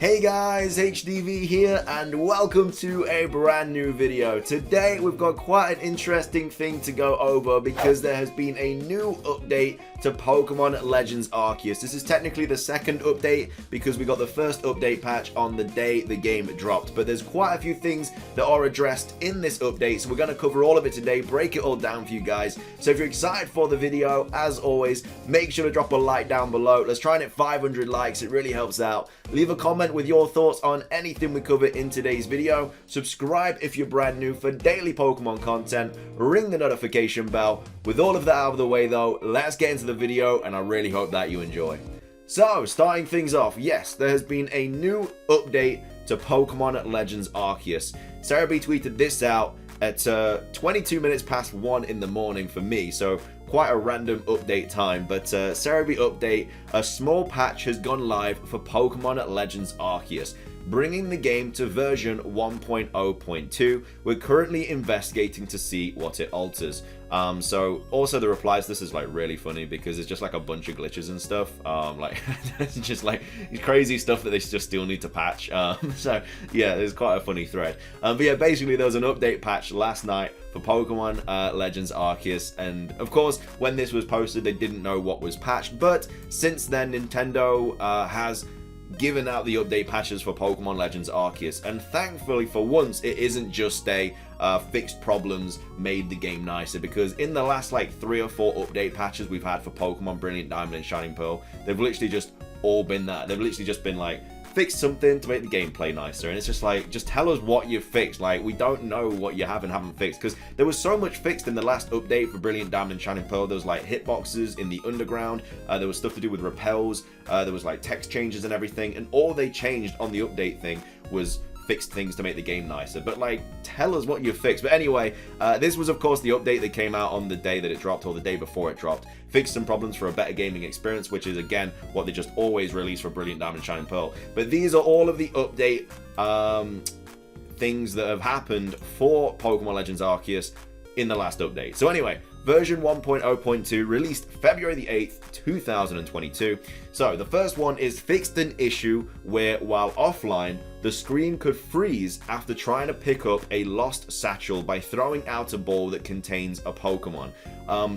Hey guys, HDvee here and welcome to a brand new video. Today we've got quite an interesting thing to go over because there has been a new update to Pokemon Legends Arceus. This is technically the second update because we got the first update patch on the day the game dropped. But there's quite a few things that are addressed in this update, so we're going to cover all of it today, break it all down for you guys. So if you're excited for the video, as always, make sure to drop a like down below. Let's try and hit 500 likes, it really helps out. Leave a comment with your thoughts on anything we cover in today's video. Subscribe if you're brand new for daily Pokemon content. Ring the notification bell. With all of that out of the way though, let's get into the video and I really hope that you enjoy. So, starting things off, yes, there has been a new update to Pokemon Legends Arceus. HDvee tweeted this out at 22 minutes past 1 in the morning for me, so quite a random update time, but HDvee update, a small patch has gone live for Pokemon Legends Arceus, bringing the game to version 1.0.2. We're currently investigating to see what it alters. So also the replies, this is like really funny because it's just like a bunch of glitches and stuff. Like it's just like crazy stuff that they just still need to patch. So yeah, it's quite a funny thread. But yeah, basically there was an update patch last night for Pokemon Legends Arceus, and of course when this was posted they didn't know what was patched, but since then Nintendo has given out the update patches for Pokemon Legends Arceus, and thankfully for once it isn't just a fixed problems made the game nicer, because in the last like 3 or 4 update patches we've had for Pokemon Brilliant Diamond and Shining Pearl, they've literally just all been that. They've literally just been like, fix something to make the gameplay nicer, and it's just like, just tell us what you've fixed. Like, we don't know what you have and haven't fixed, because there was so much fixed in the last update for Brilliant Diamond and Shining Pearl. There was like hitboxes in the underground, there was stuff to do with repels, there was like text changes and everything, and all they changed on the update thing was fixed things to make the game nicer. But like, tell us what you fixed. But anyway, this was of course the update that came out on the day that it dropped, or the day before it dropped. Fixed some problems for a better gaming experience, which is again what they just always release for Brilliant Diamond and Shining Pearl. But these are all of the update things that have happened for Pokemon Legends Arceus in the last update. So anyway, version 1.0.2 released February the 8th, 2022. So the first one is fixed an issue where while offline, the screen could freeze after trying to pick up a lost satchel by throwing out a ball that contains a Pokemon.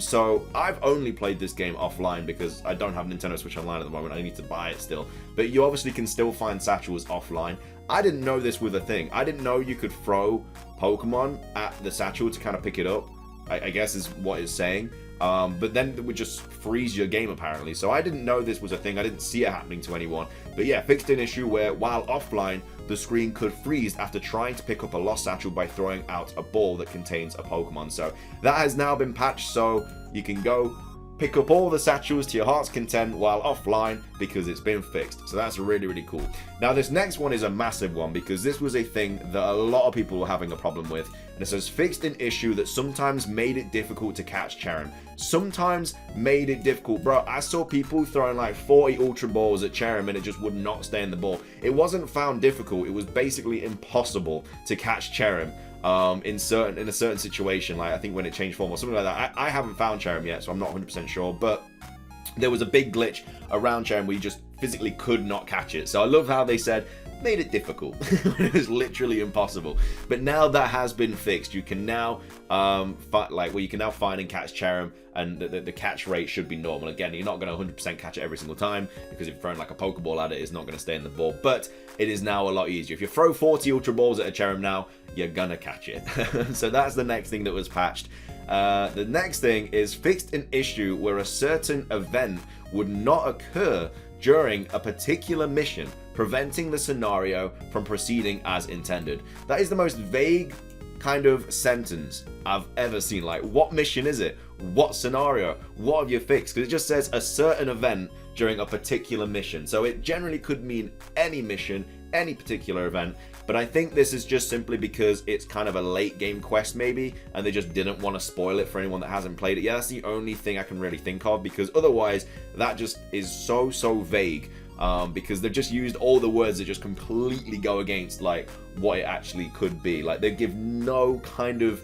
So I've only played this game offline because I don't have Nintendo Switch Online at the moment. I need to buy it still. But you obviously can still find satchels offline. I didn't know this was a thing. I didn't know you could throw Pokemon at the satchel to kind of pick it up, I guess is what it's saying. But then it would just freeze your game apparently. So I didn't know this was a thing. I didn't see it happening to anyone. But yeah, fixed an issue where while offline, the screen could freeze after trying to pick up a lost satchel by throwing out a ball that contains a Pokemon. So that has now been patched, so you can go pick up all the satchels to your heart's content while offline because it's been fixed. So that's really, really cool. Now this next one is a massive one because this was a thing that a lot of people were having a problem with. And it says fixed an issue that sometimes made it difficult to catch Cherrim. Sometimes made it difficult. Bro, I saw people throwing like 40 Ultra Balls at Cherrim and it just would not stay in the ball. It wasn't found difficult. It was basically impossible to catch Cherrim. In a certain situation, like I think when it changed form or something like that. I haven't found Cherrim yet, so I'm not 100% sure, but there was a big glitch around Cherrim where you just physically could not catch it. So I love how they said made it difficult. It was literally impossible. But now that has been fixed, you can now you can now find and catch Cherrim, and the catch rate should be normal. Again, you're not going to 100% catch it every single time because if you're throwing like a Pokeball at it, it's not going to stay in the ball. But it is now a lot easier. If you throw 40 Ultra Balls at a Cherrim now, you're gonna catch it. So that's the next thing that was patched. The next thing is fixed an issue where a certain event would not occur during a particular mission, preventing the scenario from proceeding as intended. That is the most vague kind of sentence I've ever seen. Like, what mission is it? What scenario? What have you fixed? Because it just says a certain event during a particular mission. So it generally could mean any mission, any particular event. But I think this is just simply because it's kind of a late game quest maybe, and they just didn't want to spoil it for anyone that hasn't played it. Yeah, that's the only thing I can really think of, because otherwise that just is so vague. Because they've just used all the words that just completely go against like what it actually could be. Like they give no kind of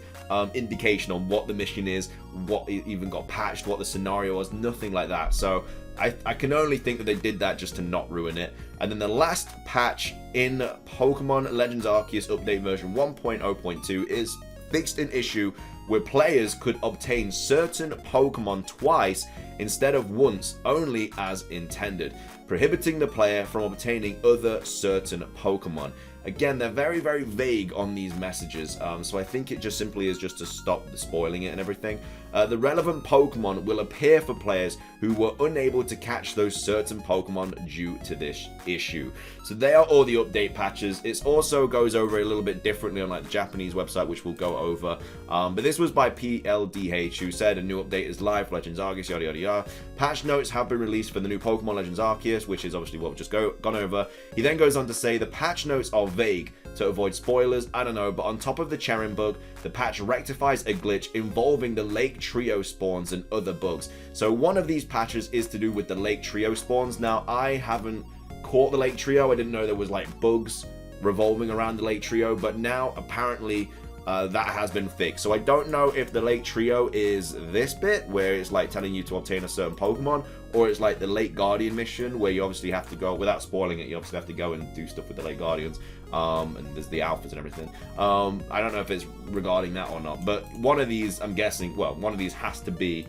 indication on what the mission is, what it even got patched, what the scenario was, nothing like that. So I can only think that they did that just to not ruin it. And then the last patch in Pokemon Legends Arceus update version 1.0.2 is fixed an issue where players could obtain certain Pokemon twice instead of once, only as intended, prohibiting the player from obtaining other certain Pokemon. Again, they're very, very vague on these messages, so I think it just simply is just to stop the spoiling it and everything. The relevant Pokemon will appear for players who were unable to catch those certain Pokemon due to this issue. So they are all the update patches. It also goes over a little bit differently on like the Japanese website, which we'll go over. But this was by PLDH, who said a new update is live, Legends Arceus, yada yada yada. Patch notes have been released for the new Pokemon Legends Arceus, which is obviously what we've just gone over. He then goes on to say the patch notes are vague to avoid spoilers, I don't know, but on top of the Cherrim bug, the patch rectifies a glitch involving the Lake Trio spawns and other bugs. So one of these patches is to do with the Lake Trio spawns. Now, I haven't caught the Lake Trio. I didn't know there was like bugs revolving around the Lake Trio, but now apparently that has been fixed. So I don't know if the Lake Trio is this bit where it's like telling you to obtain a certain Pokemon, or it's like the Lake Guardian mission where you obviously have to go, without spoiling it, you obviously have to go and do stuff with the Lake Guardians, and there's the alphas and everything. I don't know if it's regarding that or not, but one of these, I'm guessing, well, one of these has to be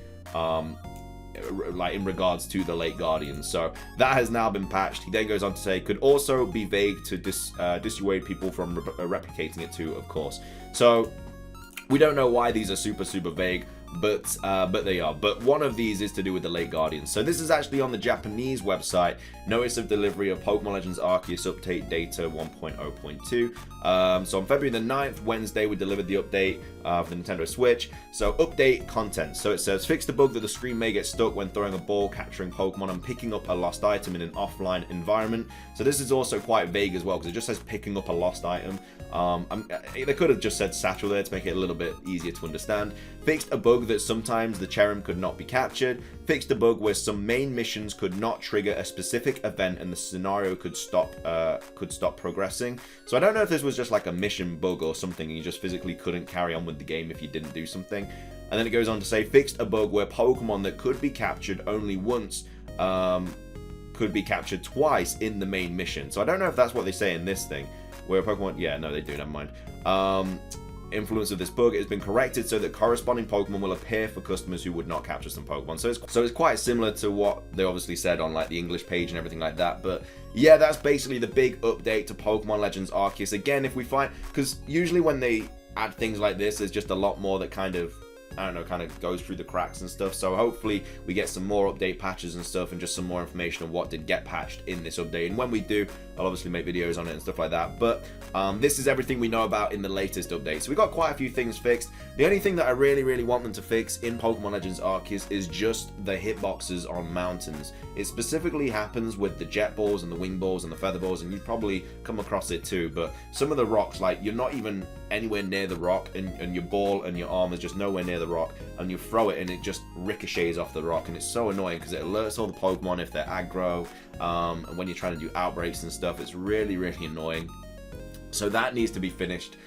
like in regards to the Lake Guardians. So that has now been patched. He then goes on to say could also be vague to dissuade people from replicating it too, of course. So we don't know why these are super vague, but they are. But one of these is to do with the Lake Guardians. So this is actually on the Japanese website. Notice of delivery of Pokemon Legends Arceus update data 1.0.2. So on February the 9th, Wednesday, we delivered the update for the Nintendo Switch. So update content. So it says fix the bug that the screen may get stuck when throwing a ball, capturing Pokemon, and picking up a lost item in an offline environment. So this is also quite vague as well, because it just says picking up a lost item. They could have just said satchel there to make it a little bit easier to understand. Fixed a bug that sometimes the Cherrim could not be captured. Fixed a bug where some main missions could not trigger a specific event and the scenario could stop progressing. So I don't know if this was just like a mission bug or something, and you just physically couldn't carry on with the game if you didn't do something. And then it goes on to say fixed a bug where Pokemon that could be captured only once could be captured twice in the main mission. So I don't know if that's what they say in this thing, where Pokemon, yeah, no, they do, never mind. Influence of this bug has been corrected so that corresponding Pokemon will appear for customers who would not capture some Pokemon. So it's quite similar to what they obviously said on like the English page and everything like that. But yeah, that's basically the big update to Pokemon Legends Arceus. Again, if we find, because usually when they add things like this, there's just a lot more that kind of, I don't know, kind of goes through the cracks and stuff. So hopefully we get some more update patches and stuff, and just some more information on what did get patched in this update. And when we do, I'll obviously make videos on it and stuff like that. But this is everything we know about in the latest update. So we got quite a few things fixed. The only thing that I really want them to fix in Pokemon Legends Arceus is just the hitboxes on mountains. It specifically happens with the jet balls and the wing balls and the feather balls, and you've probably come across it too. But some of the rocks, like you're not even anywhere near the rock, and your ball and your arm is just nowhere near the rock, and you throw it and it just ricochets off the rock, and it's so annoying because it alerts all the Pokemon if they're aggro, and when you're trying to do outbreaks and stuff, it's really annoying. So that needs to be fixed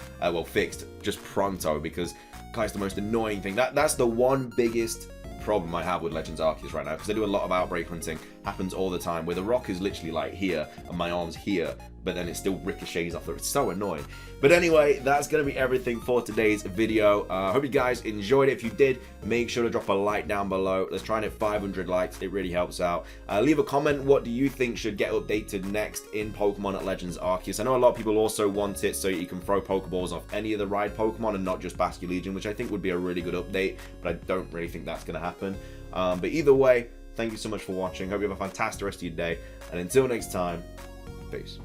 just pronto, because guys, the most annoying thing, that's the one biggest problem I have with Legends Arceus right now, because I do a lot of outbreak hunting, happens all the time, where the rock is literally like here and my arm's here, but then it still ricochets off there. It's so annoying. But anyway, that's going to be everything for today's video. I hope you guys enjoyed it. If you did, make sure to drop a like down below. Let's try and hit 500 likes. It really helps out. Leave a comment. What do you think should get updated next in Pokemon Legends Arceus? I know a lot of people also want it so you can throw Pokeballs off any of the ride Pokemon and not just Basculegion, which I think would be a really good update, but I don't really think that's going to happen. But either way, thank you so much for watching. Hope you have a fantastic rest of your day. And until next time, peace.